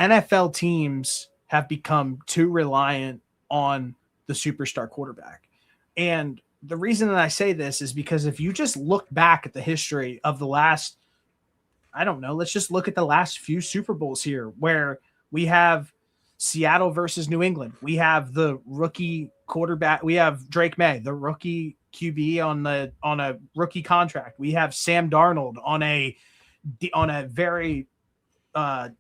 NFL teams have become too reliant on the superstar quarterback. And the reason that I say this is because if you just look back at the history of the last, I don't know, let's just look at the last few Super Bowls here where we have Seattle versus New England. We have the rookie quarterback. We have Drake May, the rookie QB on a rookie contract. We have Sam Darnold on a very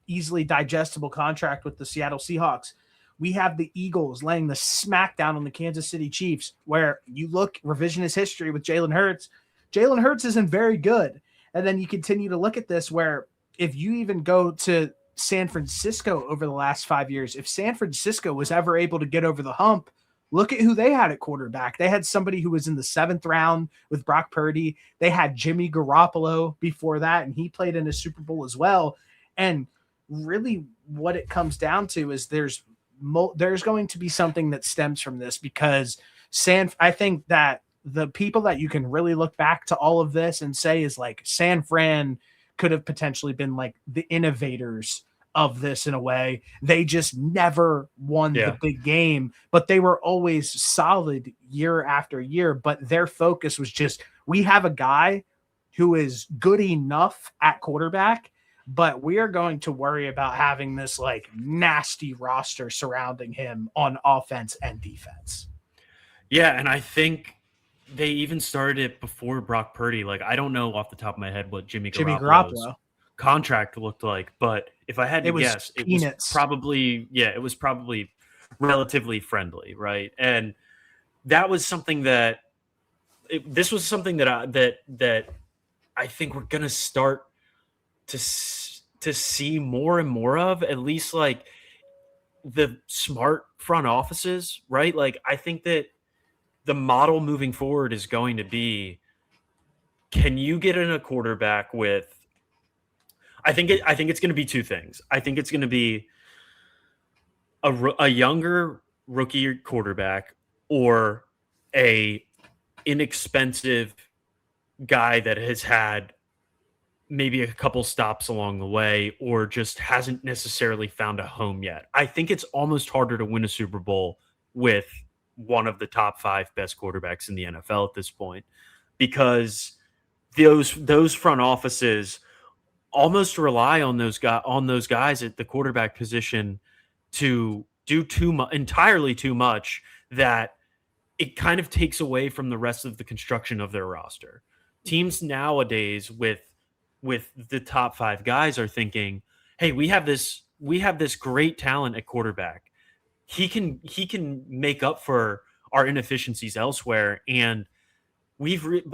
easily digestible contract with the Seattle Seahawks. We have the Eagles laying the smackdown on the Kansas City Chiefs, where you look revisionist history with Jalen Hurts. Jalen Hurts isn't very good. And then you continue to look at this where if you even go to San Francisco over the last 5 years, if San Francisco was ever able to get over the hump, look at who they had at quarterback. They had somebody who was in the 7th round with Brock Purdy. They had Jimmy Garoppolo before that, and he played in a Super Bowl as well. And really what it comes down to is there's going to be something that stems from this because I think that the people that you can really look back to all of this and say is like San Fran could have potentially been like the innovators of this in a way. They just never won the big game, but they were always solid year after year. But their focus was just, we have a guy who is good enough at quarterback, but we are going to worry about having this like nasty roster surrounding him on offense and defense. Yeah. And I think they even started it before Brock Purdy. Like, I don't know off the top of my head what Jimmy Garoppolo's contract looked like, but if I had to guess, it was probably relatively friendly, right? And that was something that this was something that I think we're gonna start to see more and more of, at least like the smart front offices, right? Like, I think that the model moving forward is going to be, can you get in a quarterback with, I think it's going to be two things. I think it's going to be a younger rookie quarterback or a inexpensive guy that has had maybe a couple stops along the way or just hasn't necessarily found a home yet. I think it's almost harder to win a Super Bowl with one of the top 5 best quarterbacks in the NFL at this point, because those front offices almost rely on those guys at the quarterback position to do entirely too much, that it kind of takes away from the rest of the construction of their roster. Teams nowadays with the top 5 guys are thinking, hey, we have this great talent at quarterback. He can make up for our inefficiencies elsewhere. And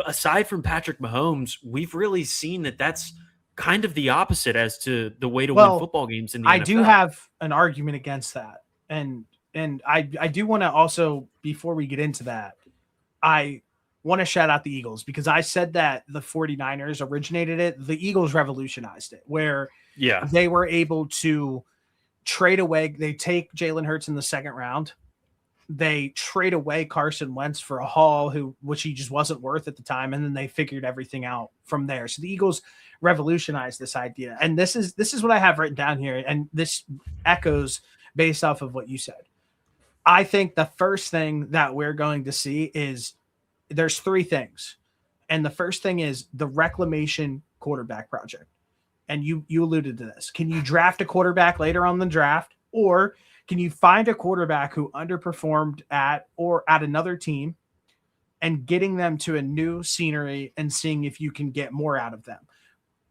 aside from Patrick Mahomes, we've really seen that that's kind of the opposite as to the way to win football games in the NFL. I do have an argument against that. And I do want to also, before we get into that, I want to shout out the Eagles, because I said that the 49ers originated it. The Eagles revolutionized it, where they were able to trade away. They take Jalen Hurts in the 2nd round. They trade away Carson Wentz for a haul, which he just wasn't worth at the time. And then they figured everything out from there. So the Eagles revolutionized this idea. And this is what I have written down here. And this echoes based off of what you said. I think the first thing that we're going to see is there's 3 things. And the first thing is the reclamation quarterback project. And you alluded to this. Can you draft a quarterback later on in the draft, or can you find a quarterback who underperformed at another team and getting them to a new scenery and seeing if you can get more out of them?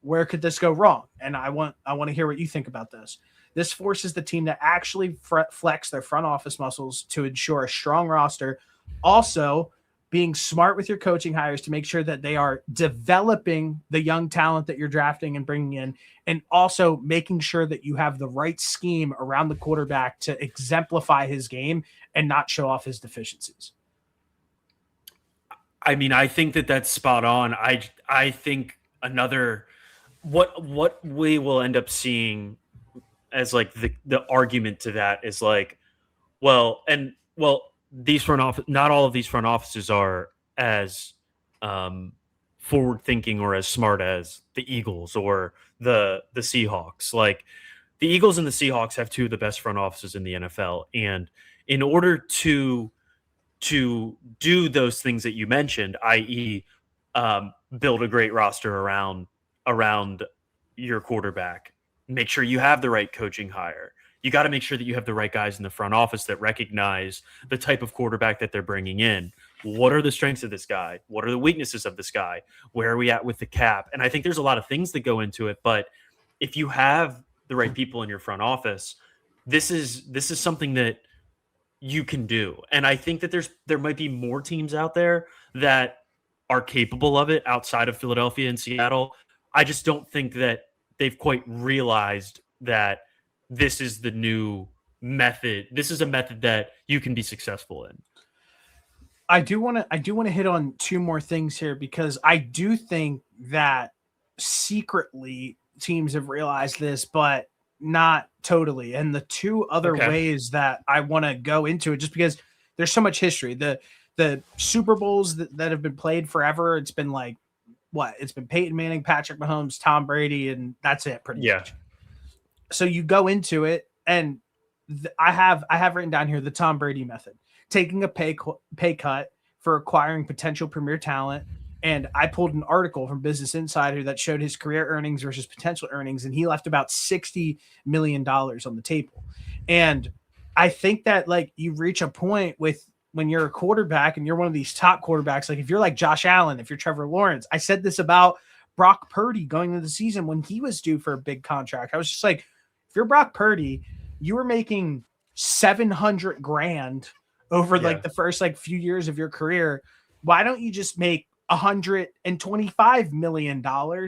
Where could this go wrong? And I want to hear what you think about this. This forces the team to actually flex their front office muscles to ensure a strong roster. Also, being smart with your coaching hires to make sure that they are developing the young talent that you're drafting and bringing in, and also making sure that you have the right scheme around the quarterback to exemplify his game and not show off his deficiencies. I mean, I think that's spot on. I think what we will end up seeing as like the argument to that is like, these front office, not all of these front offices are as forward thinking or as smart as the Eagles or the Seahawks. Like, the Eagles and the Seahawks have two of the best front offices in the NFL. And in order to do those things that you mentioned, i.e., build a great roster around your quarterback, make sure you have the right coaching hire. You got to make sure that you have the right guys in the front office that recognize the type of quarterback that they're bringing in. What are the strengths of this guy? What are the weaknesses of this guy? Where are we at with the cap? And I think there's a lot of things that go into it, but if you have the right people in your front office, this is something that you can do. And I think that there might be more teams out there that are capable of it outside of Philadelphia and Seattle. I just don't think that they've quite realized that this is the new method. This is a method that you can be successful in. I do want to hit on two more things here, because I do think that secretly teams have realized this, but not totally. And the two other ways that I want to go into it, just because there's so much history, the Super Bowls that have been played forever. It's been like, it's been Peyton Manning, Patrick Mahomes, Tom Brady, and that's it pretty much. So you go into it, and I have written down here the Tom Brady method, taking a pay cut for acquiring potential premier talent. And I pulled an article from Business Insider that showed his career earnings versus potential earnings, and he left about $60 million on the table. And I think that, like, you reach a point with when you're a quarterback and you're one of these top quarterbacks, like if you're like Josh Allen, if you're Trevor Lawrence. I said this about Brock Purdy going into the season when he was due for a big contract. I was just like, if you're Brock Purdy, you were making $700,000 over like the first like few years of your career. Why don't you just make $125 million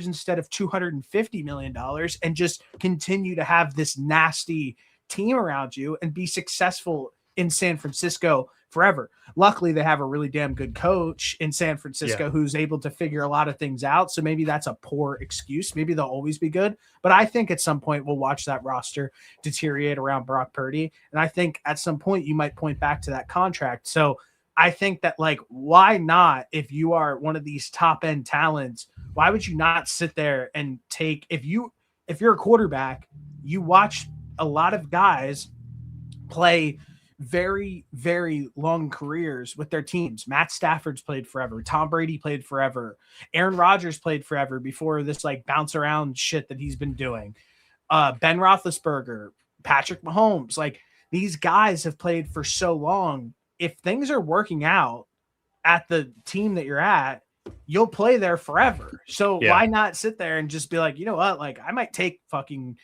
instead of $250 million and just continue to have this nasty team around you and be successful in San Francisco forever? Luckily, they have a really damn good coach in San Francisco who's able to figure a lot of things out. So maybe that's a poor excuse. Maybe they'll always be good. But I think at some point we'll watch that roster deteriorate around Brock Purdy. And I think at some point you might point back to that contract. So I think that, like, why not, if you are one of these top end talents, why would you not sit there and take, if you're a quarterback, you watch a lot of guys play very, very long careers with their teams. Matt Stafford's played forever. Tom Brady played forever. Aaron Rodgers played forever before this like bounce around shit that he's been doing. Ben Roethlisberger, Patrick Mahomes, like these guys have played for so long. If things are working out at the team that you're at, you'll play there forever. So why not sit there and just be like, you know what? Like, I might take fucking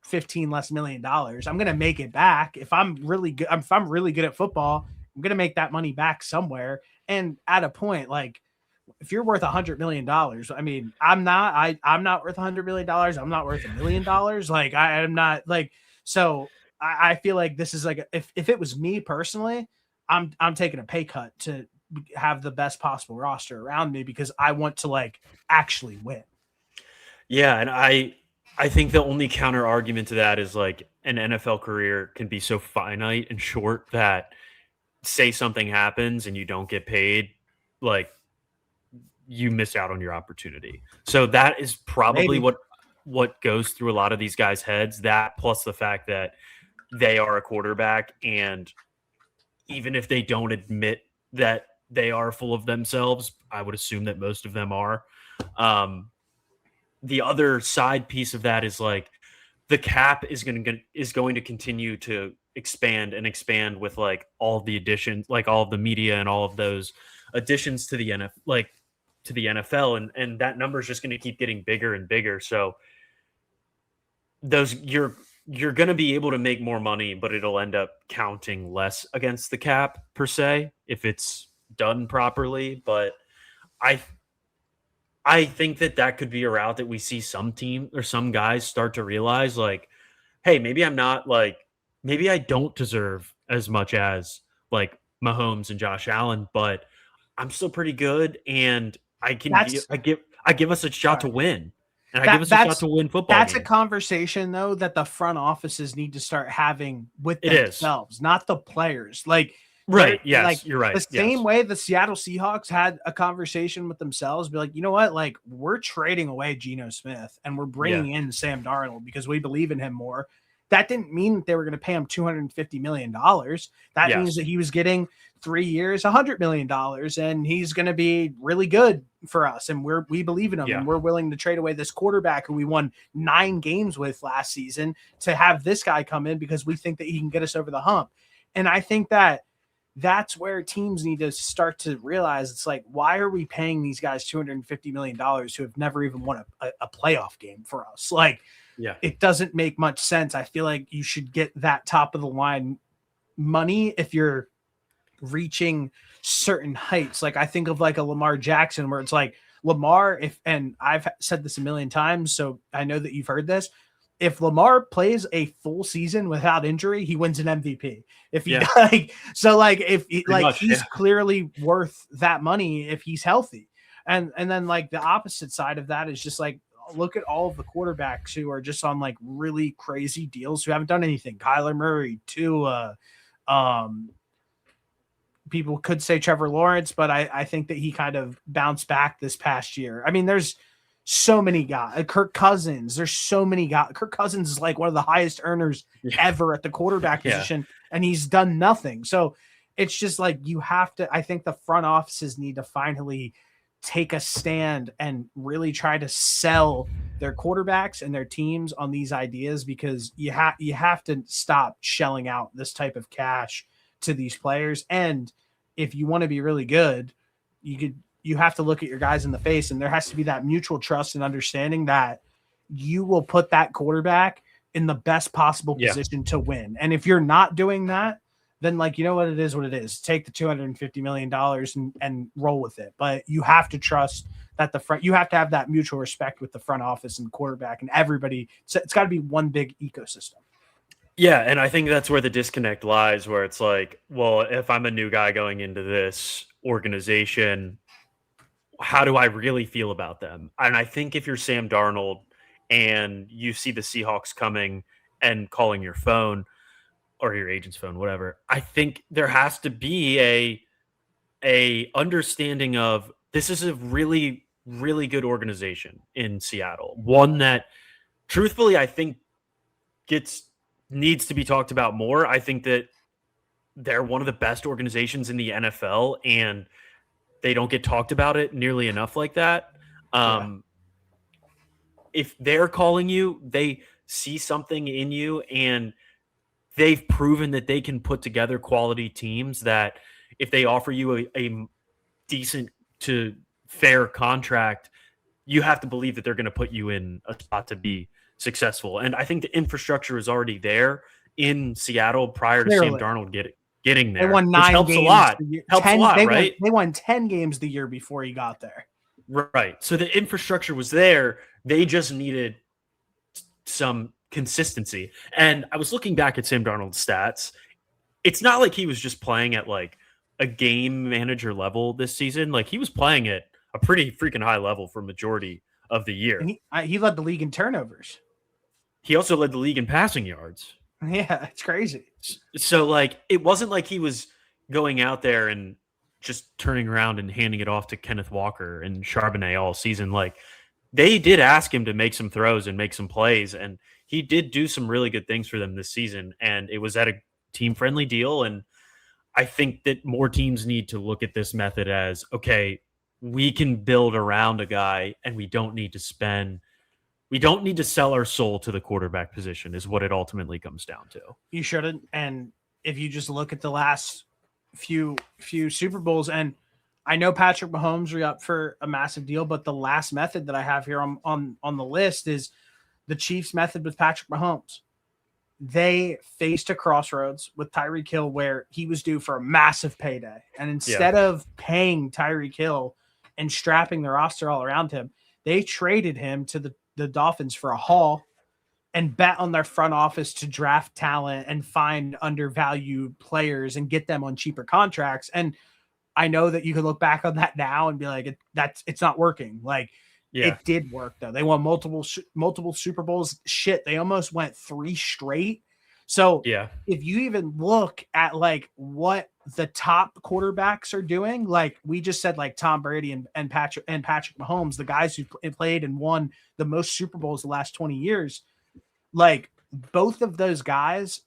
$15 less million. I'm going to make it back. If I'm really good, if I'm really good at football, I'm going to make that money back somewhere. And at a point, like, if you're worth $100 million, I mean, I'm not worth $100 million. I'm not worth $1 million. Like, I'm not like, so I feel like this is like, if it was me personally, I'm taking a pay cut to have the best possible roster around me because I want to like actually win. Yeah. And I think the only counter argument to that is like an NFL career can be so finite and short that say something happens and you don't get paid, like you miss out on your opportunity. So that is probably what goes through a lot of these guys' heads, that plus the fact that they are a quarterback, and even if they don't admit that they are full of themselves, I would assume that most of them are. The other side piece of that is like the cap is going to continue to expand and expand with like all of the additions, like all of the media and all of those additions to the NFL, and that number is just going to keep getting bigger and bigger. So those you're going to be able to make more money, but it'll end up counting less against the cap per se if it's done properly. But I think that could be a route that we see some team or some guys start to realize, like, hey, maybe I don't deserve as much as like Mahomes and Josh Allen, but I'm still pretty good, and I give us a shot to win. And I give us a shot to win football. That's a conversation, though, that the front offices need to start having with themselves, not the players. Like, Right. Yes, you're right. The same way the Seattle Seahawks had a conversation with themselves, be like, you know what? Like, we're trading away Geno Smith and we're bringing in Sam Darnold because we believe in him more. That didn't mean that they were going to pay him $250 million. That means that he was getting 3 years, $100 million, and he's going to be really good for us. And we believe in him, and we're willing to trade away this quarterback who we won 9 games with last season to have this guy come in because we think that he can get us over the hump. And I think that's where teams need to start to realize, it's like, why are we paying these guys $250 million who have never even won a playoff game for us? Like, it doesn't make much sense. I feel like you should get that top of the line money if you're reaching certain heights. Like, I think of like a Lamar Jackson, where it's like Lamar, and I've said this a million times, so I know that you've heard this. If Lamar plays a full season without injury, he wins an MVP. If he he's clearly worth that money if he's healthy. And then like the opposite side of that is just like, look at all of the quarterbacks who are just on like really crazy deals who haven't done anything. Kyler Murray, Tua, people could say Trevor Lawrence, but I think that he kind of bounced back this past year. I mean, there's so many guys. Kirk Cousins. There's so many guys. Kirk Cousins is like one of the highest earners ever at the quarterback position, and he's done nothing. So it's just like, you have to, I think the front offices need to finally take a stand and really try to sell their quarterbacks and their teams on these ideas, because you have to stop shelling out this type of cash to these players. And if you want to be really good, you have to look at your guys in the face, and there has to be that mutual trust and understanding that you will put that quarterback in the best possible position to win. And if you're not doing that, then like, you know what, it is what it is. Take the $250 million and roll with it. But you have to trust that you have to have that mutual respect with the front office and quarterback and everybody. So it's got to be one big ecosystem. Yeah, and I think that's where the disconnect lies, where it's like, well, if I'm a new guy going into this organization, how do I really feel about them? And I think if you're Sam Darnold and you see the Seahawks coming and calling your phone or your agent's phone, whatever, I think there has to be a understanding of, this is a really, really good organization in Seattle. One that, truthfully, I think needs to be talked about more. I think that they're one of the best organizations in the NFL, and they don't get talked about it nearly enough like that. If they're calling you, they see something in you, and they've proven that they can put together quality teams that if they offer you a decent to fair contract, you have to believe that they're going to put you in a spot to be successful. And I think the infrastructure is already there in Seattle prior to Sam Darnold getting there. They won 9 helps games. A lot. Helps a lot, right? They won 10 games the year before he got there. Right. So the infrastructure was there. They just needed some consistency. And I was looking back at Sam Darnold's stats. It's not like he was just playing at like a game manager level this season. Like, he was playing at a pretty freaking high level for majority of the year. And he led the league in turnovers. He also led the league in passing yards. Yeah, it's crazy. So, like, it wasn't like he was going out there and just turning around and handing it off to Kenneth Walker and Charbonnet all season. Like, they did ask him to make some throws and make some plays, and he did do some really good things for them this season, and it was at a team-friendly deal. And I think that more teams need to look at this method as, okay, we can build around a guy, and we don't need to sell our soul to the quarterback position, is what it ultimately comes down to. You shouldn't. And if you just look at the last few Super Bowls, and I know Patrick Mahomes re-up for a massive deal, but the last method that I have here on the list is the Chiefs method with Patrick Mahomes. They faced a crossroads with Tyreek Hill where he was due for a massive payday. And instead of paying Tyreek Hill and strapping the roster all around him, they traded him to the Dolphins for a haul and bet on their front office to draft talent and find undervalued players and get them on cheaper contracts. And I know that you can look back on that now and be like, it's not working. Like, it did work though. They won multiple Super Bowls. Shit, they almost went 3 straight. So if you even look at like what the top quarterbacks are doing, like we just said, like Tom Brady and Patrick Mahomes, the guys who played and won the most Super Bowls the last 20 years, like both of those guys,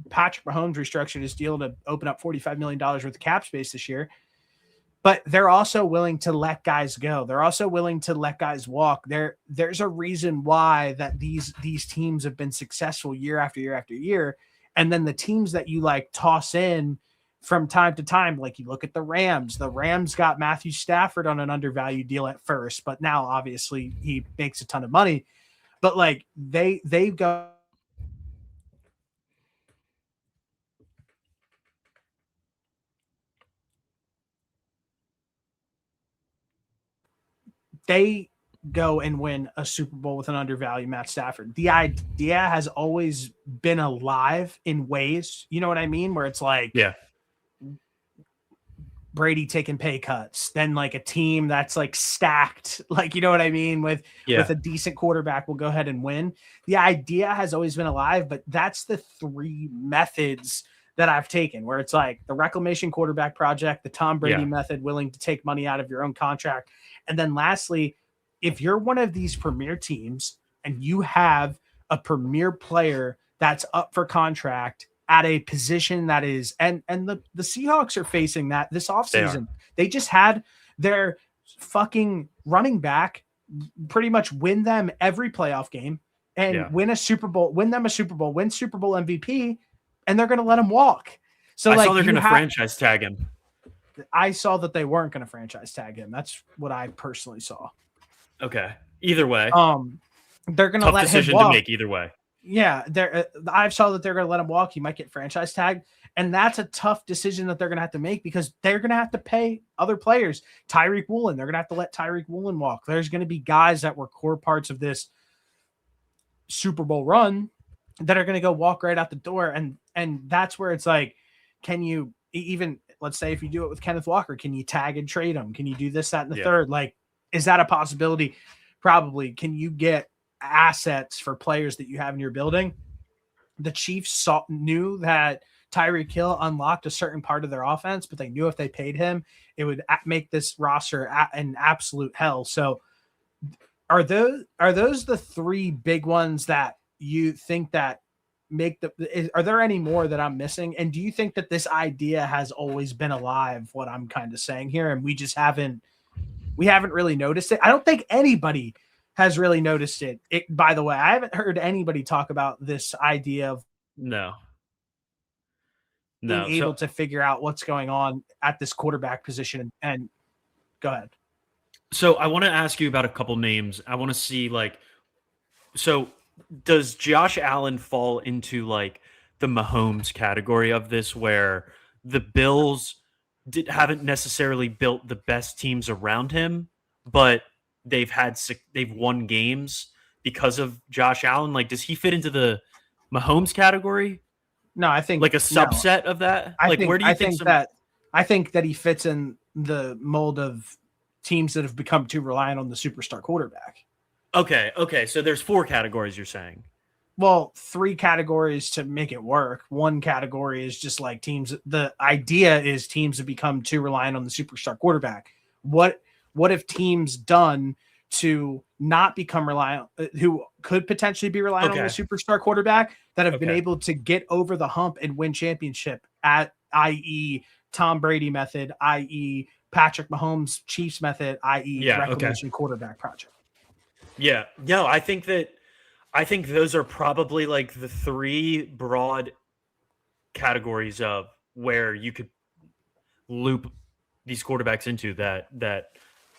Patrick Mahomes restructured his deal to open up $45 million worth of cap space this year. But they're also willing to let guys go. They're also willing to let guys walk. There's a reason why that these teams have been successful year after year after year. And then the teams that you like toss in from time to time, like you look at the Rams. The Rams got Matthew Stafford on an undervalued deal at first, but now obviously he makes a ton of money. But like they go they go and win a Super Bowl with an undervalued Matt Stafford. The idea has always been alive in ways, you know what I mean? Where it's like, yeah, Brady taking pay cuts, then like a team that's like stacked, like, you know what I mean? With a decent quarterback will go ahead and win. The idea has always been alive, but that's the three methods that I've taken, where it's like the reclamation quarterback project, the Tom Brady method, willing to take money out of your own contract. And then lastly, if you're one of these premier teams and you have a premier player that's up for contract at a position that is, and the Seahawks are facing that this offseason. They just had their fucking running back pretty much win them every playoff game and win Super Bowl MVP, and they're going to let him walk. So I saw they're going to franchise tag him. I saw that they weren't going to franchise tag him. That's what I personally saw. Okay. Either way. They're going to let him walk. Decision to make either way. Yeah, I saw that they're going to let him walk. He might get franchise tagged, and that's a tough decision that they're going to have to make because they're going to have to pay other players. Tyreek Woolen, they're going to have to let Tyreek Woolen walk. There's going to be guys that were core parts of this Super Bowl run that are going to go walk right out the door, and that's where it's like, can you even, let's say if you do it with Kenneth Walker, can you tag and trade him? Can you do this, that, and the third? Like, is that a possibility? Probably. Can you get assets for players that you have in your building? The Chiefs knew that Tyreek Hill unlocked a certain part of their offense, but they knew if they paid him, it would make this roster an absolute hell. So are those the three big ones that you think that make are there any more that I'm missing? And do you think that this idea has always been alive, what I'm kind of saying here, and we just haven't really noticed it? I don't think anybody has really noticed it. By the way, I haven't heard anybody talk about this idea of being able to figure out what's going on at this quarterback position. And go ahead. So I want to ask you about a couple names. I want to see, like, so does Josh Allen fall into like the Mahomes category of this, where the Bills haven't necessarily built the best teams around him, but they've won games because of Josh Allen? Like, does he fit into the Mahomes category? No, I think like a subset of that. I think that he fits in the mold of teams that have become too reliant on the superstar quarterback. Okay. So there's 4 categories you're saying. Well, 3 categories to make it work. One category is just like teams. The idea is teams have become too reliant on the superstar quarterback. What have teams done to not become reliant, who could potentially be reliant on the superstar quarterback, that have been able to get over the hump and win championship, i.e. Tom Brady method, i.e. Patrick Mahomes Chiefs method, i.e. reclamation quarterback project? Yeah. No, I think those are probably like the 3 broad categories of where you could loop these quarterbacks into that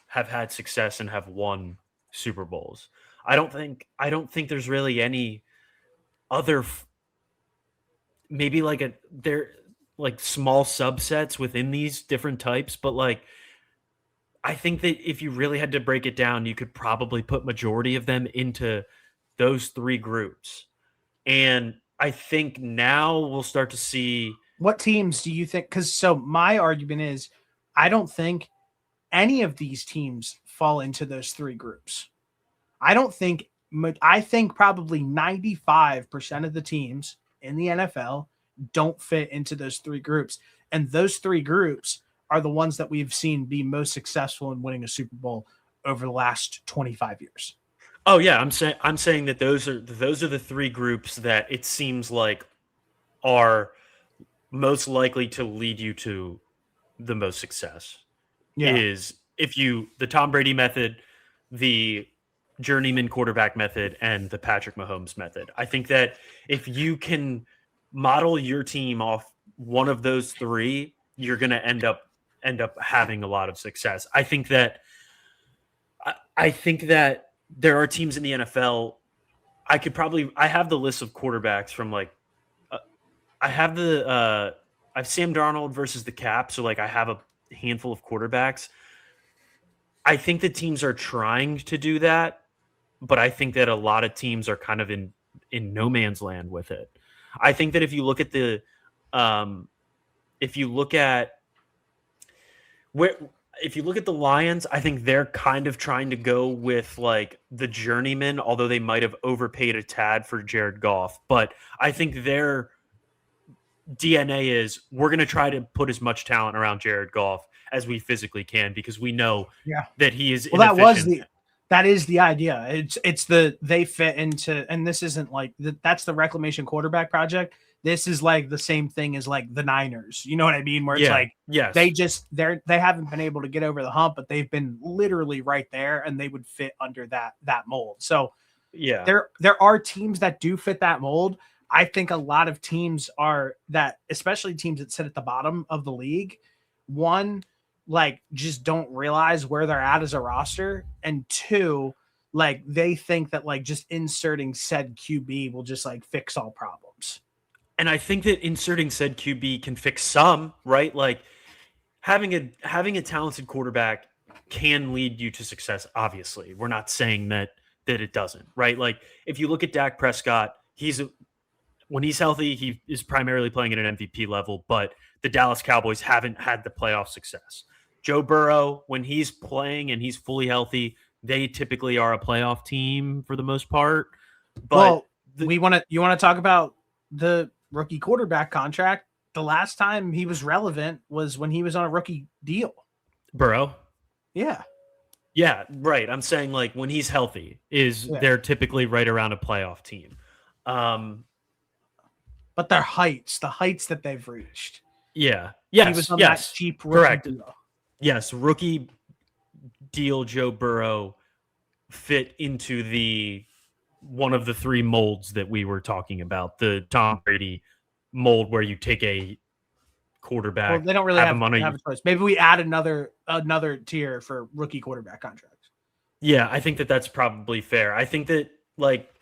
have had success and have won Super Bowls. I don't think there's really any other maybe like they're like small subsets within these different types, but like I think that if you really had to break it down, you could probably put majority of them into those 3 groups. And I think now we'll start to see. What teams do you think? Because so my argument is, I don't think any of these teams fall into those 3 groups. I think probably 95% of the teams in the NFL don't fit into those 3 groups. And those three groups are the ones that we've seen be most successful in winning a Super Bowl over the last 25 years. Oh yeah, I'm saying that those are the three groups that it seems like are most likely to lead you to the most success. Yeah. Is the Tom Brady method, the journeyman quarterback method, and the Patrick Mahomes method. I think that if you can model your team off one of those three, you're going to end up having a lot of success. I think that there are teams in the NFL. I have the list of quarterbacks from like I have Sam Darnold versus the Cap, so like I have a handful of quarterbacks. I think the teams are trying to do that, but I think that a lot of teams are kind of in no man's land with it. I think that if you look at the Lions, I think they're kind of trying to go with like the journeyman, although they might have overpaid a tad for Jared Goff. But I think their DNA is we're going to try to put as much talent around Jared Goff as we physically can because we know that he is inefficient. That is the idea. They fit into, and this isn't like that's the reclamation quarterback project. This is like the same thing as like the Niners. You know what I mean? Where it's like, yes, they haven't been able to get over the hump, but they've been literally right there and they would fit under that mold. So yeah, there are teams that do fit that mold. I think a lot of teams are that, especially teams that sit at the bottom of the league. One, like just don't realize where they're at as a roster, and two, like they think that like just inserting said QB will just like fix all problems. And I think that inserting said QB can fix some, right? Like having a talented quarterback can lead you to success. Obviously, we're not saying that it doesn't, right? Like if you look at Dak Prescott, when he's healthy, he is primarily playing at an MVP level, but the Dallas Cowboys haven't had the playoff success. Joe Burrow, when he's playing and he's fully healthy, they typically are a playoff team for the most part. But you want to talk about the rookie quarterback contract? The last time he was relevant was when he was on a rookie deal. Burrow? Yeah. Yeah, right. I'm saying like when he's healthy, they're typically right around a playoff team. But their heights, the heights that they've reached. Yeah. Yes. He was on that cheap rookie deal. Yes, rookie deal Joe Burrow fit into one of the three molds that we were talking about. The Tom Brady mold where you take a quarterback. Well, they don't really have a choice. Maybe we add another tier for rookie quarterback contracts. Yeah, I think that's probably fair. I think that like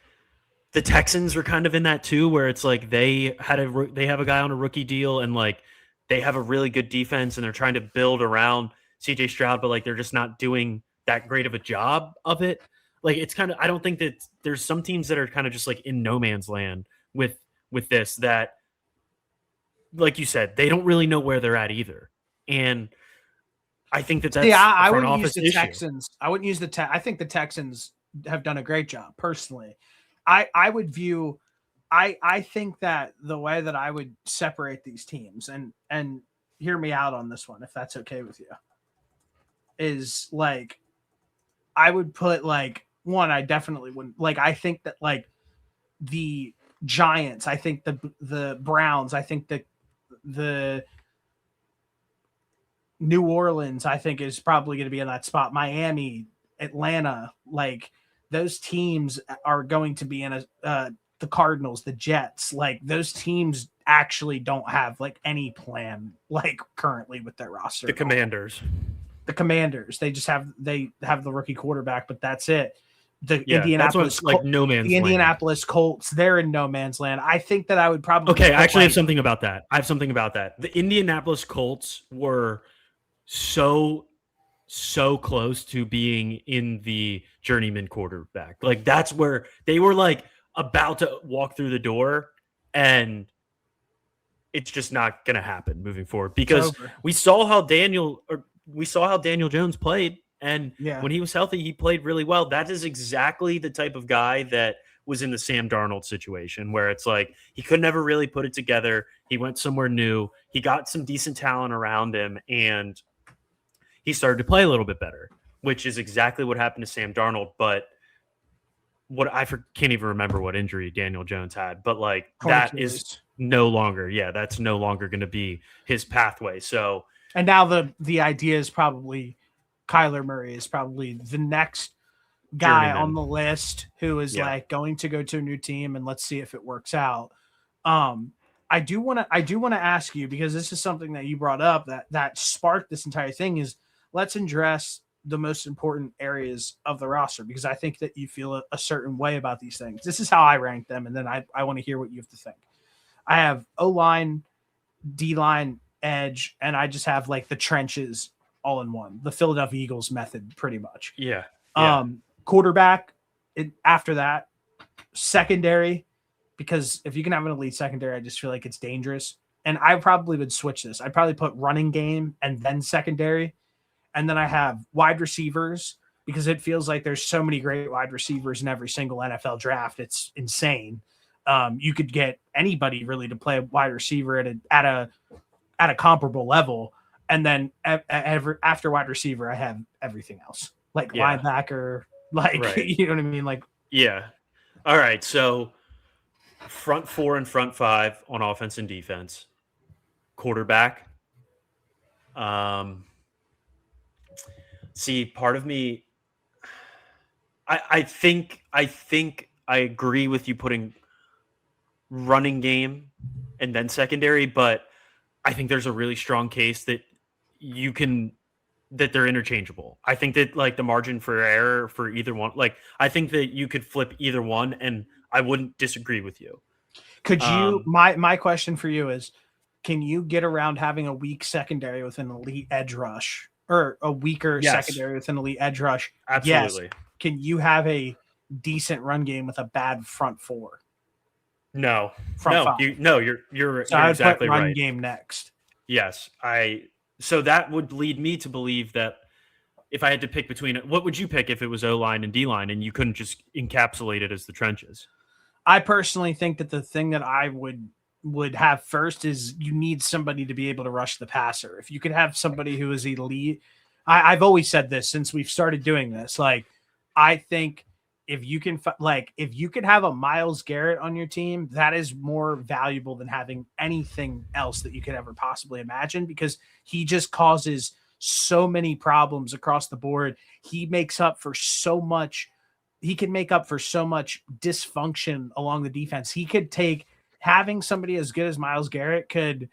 the Texans are kind of in that too, where it's like they have a guy on a rookie deal and like they have a really good defense and they're trying to build around CJ Stroud, but like they're just not doing that great of a job of it. Like it's kind of, I don't think that there's some teams that are kind of just like in no man's land with this, that like you said, they don't really know where they're at either. And I think that's I wouldn't use the Texans. I wouldn't use I think the Texans have done a great job personally. I would view, I think that the way that I would separate these teams and hear me out on this one, if that's okay with you, is like, I would put like one, I definitely wouldn't like, I think that like the Giants, I think the Browns, I think the New Orleans, I think is probably going to be in that spot. Miami, Atlanta, like those teams are going to be in the Cardinals, the Jets, like those teams actually don't have like any plan like currently with their roster. The Commanders, they just have the rookie quarterback, but that's it. The Indianapolis, like no man's the Indianapolis Colts, they're in no man's land. I think that I would probably I actually have something about that. The Indianapolis Colts were so close to being in the journeyman quarterback. Like that's where they were like about to walk through the door, and it's just not going to happen moving forward because we saw how Daniel Jones played, and when he was healthy, he played really well. That is exactly the type of guy that was in the Sam Darnold situation where it's like he could never really put it together. He went somewhere new. He got some decent talent around him, and he started to play a little bit better, which is exactly what happened to Sam Darnold. But can't even remember what injury Daniel Jones had, but like that is no longer, that's no longer going to be his pathway. So, and now the idea is probably Kyler Murray is probably the next guy on the list who is like going to go to a new team, and let's see if it works out. I do want to ask you, because this is something that you brought up that sparked this entire thing, is let's address the most important areas of the roster, because I think that you feel a certain way about these things. This is how I rank them, and then I want to hear what you have to think. I have O-line, D-line, edge, and I just have like the trenches all in one. The Philadelphia Eagles method, pretty much. Yeah. Quarterback, after that, secondary, because if you can have an elite secondary, I just feel like it's dangerous. And I probably would switch this. I'd probably put running game and then secondary. And then I have wide receivers, because it feels like there's so many great wide receivers in every single NFL draft. It's insane. You could get anybody really to play a wide receiver at a comparable level. And then after wide receiver, I have everything else, like linebacker, you know what I mean? Like, all right. So front four and front five on offense and defense, quarterback. See, part of me, I think I agree with you putting running game and then secondary, but I think there's a really strong case that that they're interchangeable. I think that like the margin for error for either one, like I think that you could flip either one, and I wouldn't disagree with you. Could you? My question for you is, can you get around having a weak secondary with an elite edge rush, or a weaker secondary with an elite edge rush? Absolutely. Yes. Can you have a decent run game with a bad front four? No. Front five. You're so I would exactly put run right. Game next. Yes, So that would lead me to believe that if I had to pick between it, what would you pick if it was O-line and D-line and you couldn't just encapsulate it as the trenches? I personally think that the thing that I would have first is you need somebody to be able to rush the passer. If you could have somebody who is elite, I've always said this since we've started doing this. Like, I think if you can have a Myles Garrett on your team, that is more valuable than having anything else that you could ever possibly imagine, because he just causes so many problems across the board. He makes up for so much. He can make up for so much dysfunction along the defense. He could having somebody as good as Myles Garrett could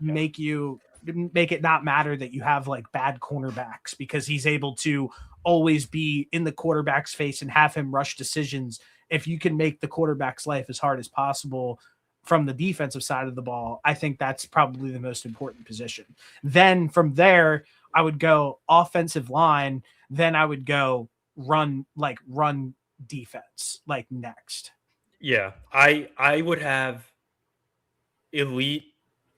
make it not matter that you have like bad cornerbacks, because he's able to always be in the quarterback's face and have him rush decisions. If you can make the quarterback's life as hard as possible from the defensive side of the ball, I think that's probably the most important position. Then from there, I would go offensive line. Then I would go run defense like next. Yeah, I would have elite.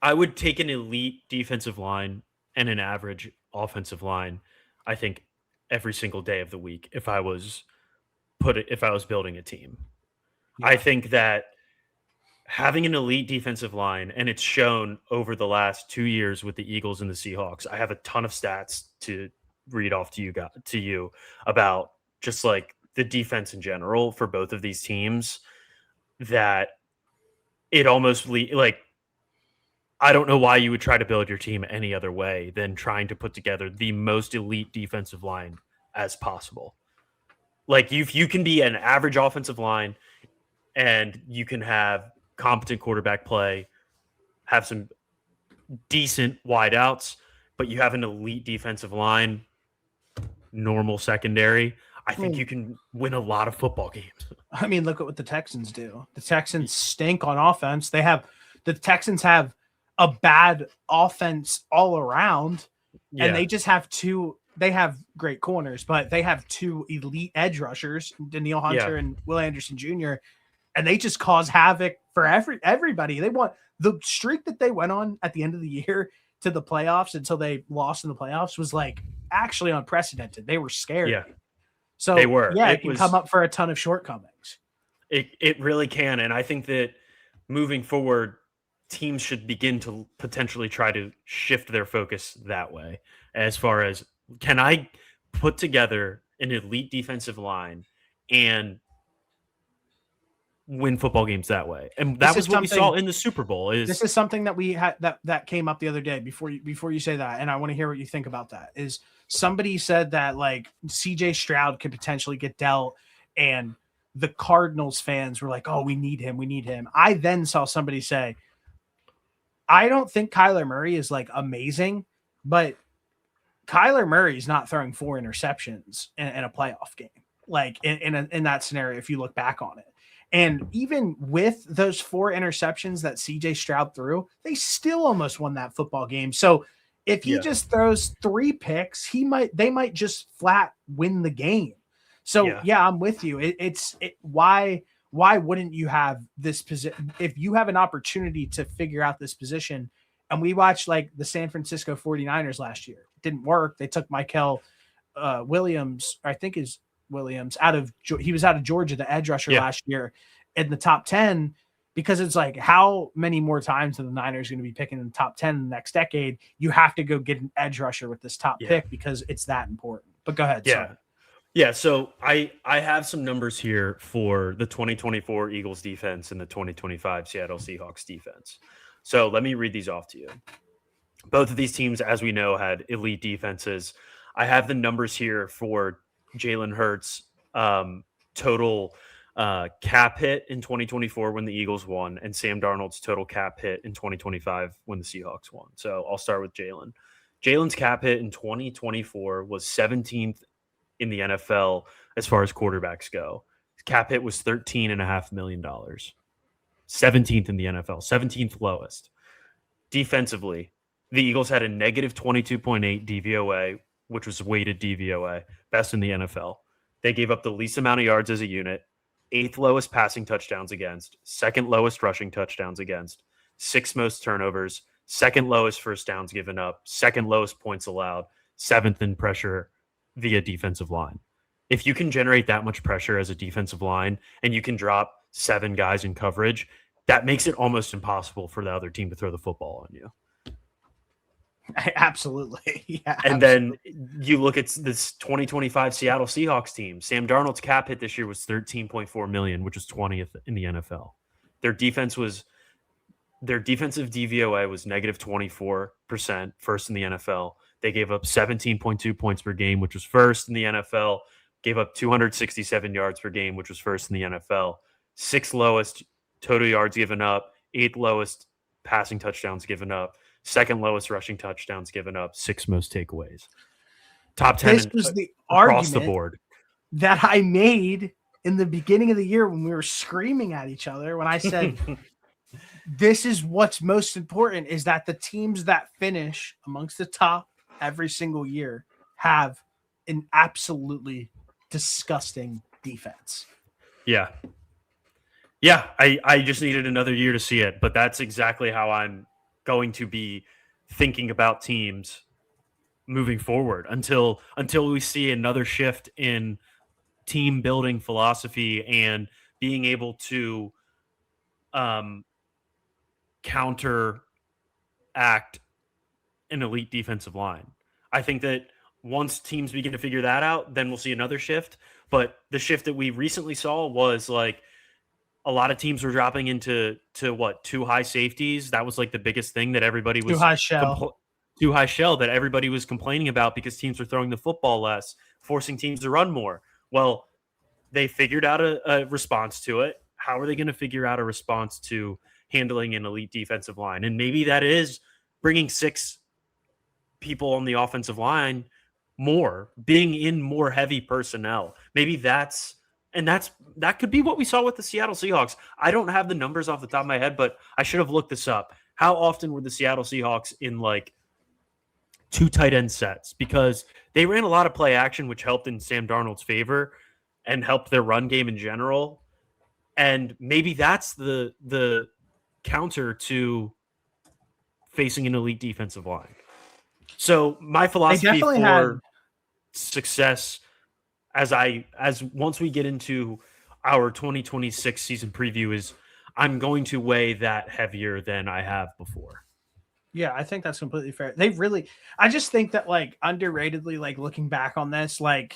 I would take an elite defensive line and an average offensive line, I think, every single day of the week if I was building a team. Yeah. I think that having an elite defensive line, and it's shown over the last 2 years with the Eagles and the Seahawks. I have a ton of stats to read off to you about just like the defense in general for both of these teams, that it almost I don't know why you would try to build your team any other way than trying to put together the most elite defensive line as possible. Like you can be an average offensive line and you can have competent quarterback play, have some decent wideouts, but you have an elite defensive line, normal secondary. I think you can win a lot of football games. I mean, look at what the Texans do. The Texans stink on offense. The Texans have a bad offense all around, and they just have they have great corners, but they have two elite edge rushers, Danielle Hunter and Will Anderson Jr., and they just cause havoc for everybody. They want the streak that they went on at the end of the year to the playoffs until they lost in the playoffs was like actually unprecedented. They were scared. Yeah. So they were. Yeah, it can come up for a ton of shortcomings. It really can. And I think that moving forward, teams should begin to potentially try to shift their focus that way. As far as, can I put together an elite defensive line and win football games that way? And that was what we saw in the Super Bowl. This is something that we had that came up the other day before you say that, and I want to hear what you think about that. Is somebody said that like CJ Stroud could potentially get dealt, and the Cardinals fans were like, "Oh, we need him. We need him." I then saw somebody say, "I don't think Kyler Murray is like amazing, but Kyler Murray is not throwing 4 interceptions in a playoff game, like in that scenario, if you look back on it. And even with those 4 interceptions that CJ Stroud threw, they still almost won that football game. So if he just throws 3 picks, they might just flat win the game. So yeah, I'm with you. Why wouldn't you have this position if you have an opportunity to figure out this position? And we watched like the San Francisco 49ers last year. It didn't work. They took Michael Williams, I think is Williams, he was out of Georgia, the edge rusher last year in the top 10, because it's like, how many more times are the Niners going to be picking in the top 10 in the next decade? You have to go get an edge rusher with this top pick because it's that important. But go ahead. Yeah. Sorry. Yeah. So I have some numbers here for the 2024 Eagles defense and the 2025 Seattle Seahawks defense. So let me read these off to you. Both of these teams, as we know, had elite defenses. I have the numbers here for Jalen Hurts' total cap hit in 2024 when the Eagles won, and Sam Darnold's total cap hit in 2025 when the Seahawks won. So I'll start with Jalen. Jalen's cap hit in 2024 was 17th in the NFL as far as quarterbacks go. His cap hit was $13.5 million. 17th in the NFL, 17th lowest. Defensively, the Eagles had a negative 22.8 DVOA, which was weighted DVOA, best in the NFL. They gave up the least amount of yards as a unit, 8th lowest passing touchdowns against, 2nd lowest rushing touchdowns against, 6th most turnovers, 2nd lowest first downs given up, 2nd lowest points allowed, 7th in pressure via defensive line. If you can generate that much pressure as a defensive line and you can drop 7 guys in coverage, that makes it almost impossible for the other team to throw the football on you. Absolutely. Yeah. And then you look at this 2025 Seattle Seahawks team. Sam Darnold's cap hit this year was $13.4 million, which was 20th in the NFL. Their defensive DVOA was negative 24%, first in the NFL. They gave up 17.2 points per game, which was first in the NFL. Gave up 267 yards per game, which was first in the NFL. 6th lowest total yards given up, 8th lowest passing touchdowns given up, 2nd lowest rushing touchdowns given up, 6th most takeaways. Top 10 this was the across the board that I made in the beginning of the year when we were screaming at each other, when I said this is what's most important, is that the teams that finish amongst the top every single year have an absolutely disgusting defense. Yeah. Yeah, I just needed another year to see it, but that's exactly how I'm going to be thinking about teams moving forward until we see another shift in team building philosophy and being able to counteract an elite defensive line. I think that once teams begin to figure that out, then we'll see another shift. But the shift that we recently saw was like a lot of teams were dropping into 2 high safeties. That was like the biggest thing that everybody was 2 high shell. 2 high shell that everybody was complaining about because teams were throwing the football less, forcing teams to run more. Well, they figured out a response to it. How are they going to figure out a response to handling an elite defensive line? And maybe that is bringing 6 people on the offensive line more, being in more heavy personnel. Maybe that could be what we saw with the Seattle Seahawks. I don't have the numbers off the top of my head, but I should have looked this up. How often were the Seattle Seahawks in like 2 tight end sets? Because they ran a lot of play action, which helped in Sam Darnold's favor and helped their run game in general. And maybe that's the counter to facing an elite defensive line. So my philosophy for success, as once we get into our 2026 season preview is I'm going to weigh that heavier than I have before. Yeah, I think that's completely fair. I just think that like underratedly, like looking back on this, like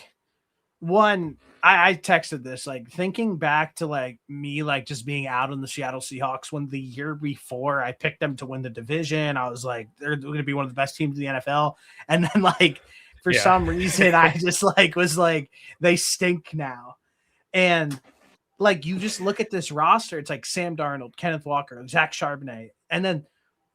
I texted this, like thinking back to like me, like just being out on the Seattle Seahawks when the year before I picked them to win the division. I was like, they're going to be one of the best teams in the NFL. And then like, for some reason, I just like was like, they stink now. And like, you just look at this roster. It's like Sam Darnold, Kenneth Walker, Zach Charbonnet. And then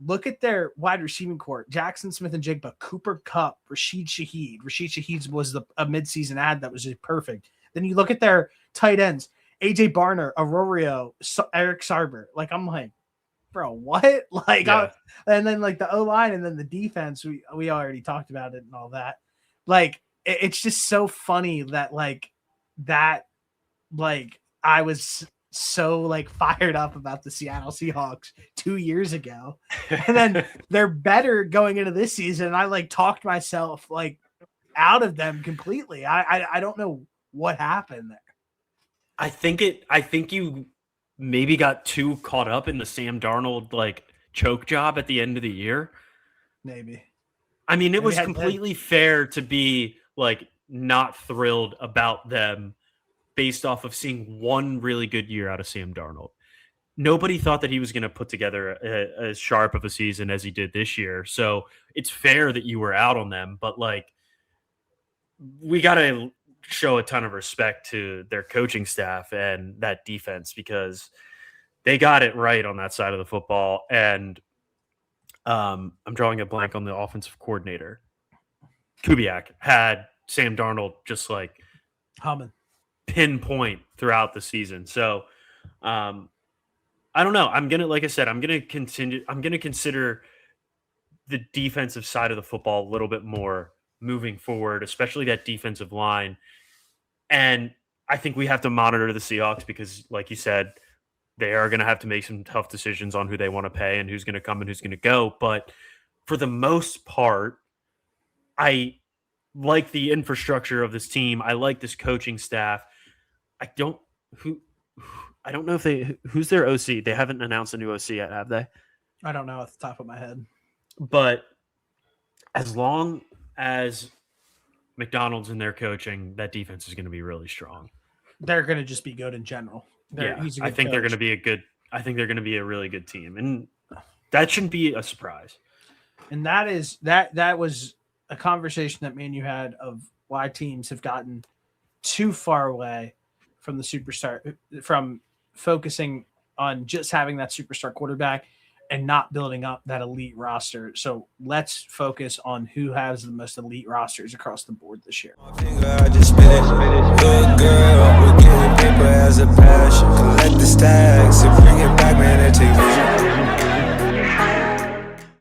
look at their wide receiving court: Jackson Smith-Njigba, Cooper Kupp, Rashid Shaheed. Rashid Shaheed was a midseason ad that was just perfect. Then you look at their tight ends: AJ Barner, Arroyo, Eric Sarber. Like, I'm like, bro, what? Like, yeah. And then like the O-line and then the defense, we already talked about it and all that. Like, it's just so funny that I was so like fired up about the Seattle Seahawks 2 years ago, and then they're better going into this season. And I like talked myself like out of them completely. I don't know what happened there. I think you maybe got too caught up in the Sam Darnold like choke job at the end of the year. Maybe. I mean, it was completely fair to be like not thrilled about them based off of seeing one really good year out of Sam Darnold. Nobody thought that he was going to put together as sharp of a season as he did this year. So it's fair that you were out on them, but like, we got to show a ton of respect to their coaching staff and that defense, because they got it right on that side of the football. And I'm drawing a blank on the offensive coordinator. Kubiak had Sam Darnold just like humming, pinpoint throughout the season. So I don't know. I'm going to consider the defensive side of the football a little bit more moving forward, especially that defensive line. And I think we have to monitor the Seahawks because, like you said, they are going to have to make some tough decisions on who they want to pay and who's going to come and who's going to go. But for the most part, I like the infrastructure of this team. I like this coaching staff. I don't know if who's their OC. They haven't announced a new OC yet, have they? I don't know off the top of my head. But as long as McDonald's in their coaching, that defense is going to be really strong. They're going to just be good in general. I think they're going to be they're going to be a really good team, and that shouldn't be a surprise. And that was a conversation that me and you had of why teams have gotten too far away from the superstar, from focusing on just having that superstar quarterback and not building up that elite roster. So let's focus on who has the most elite rosters across the board this year. I just spit it. Good girl, we're getting paper as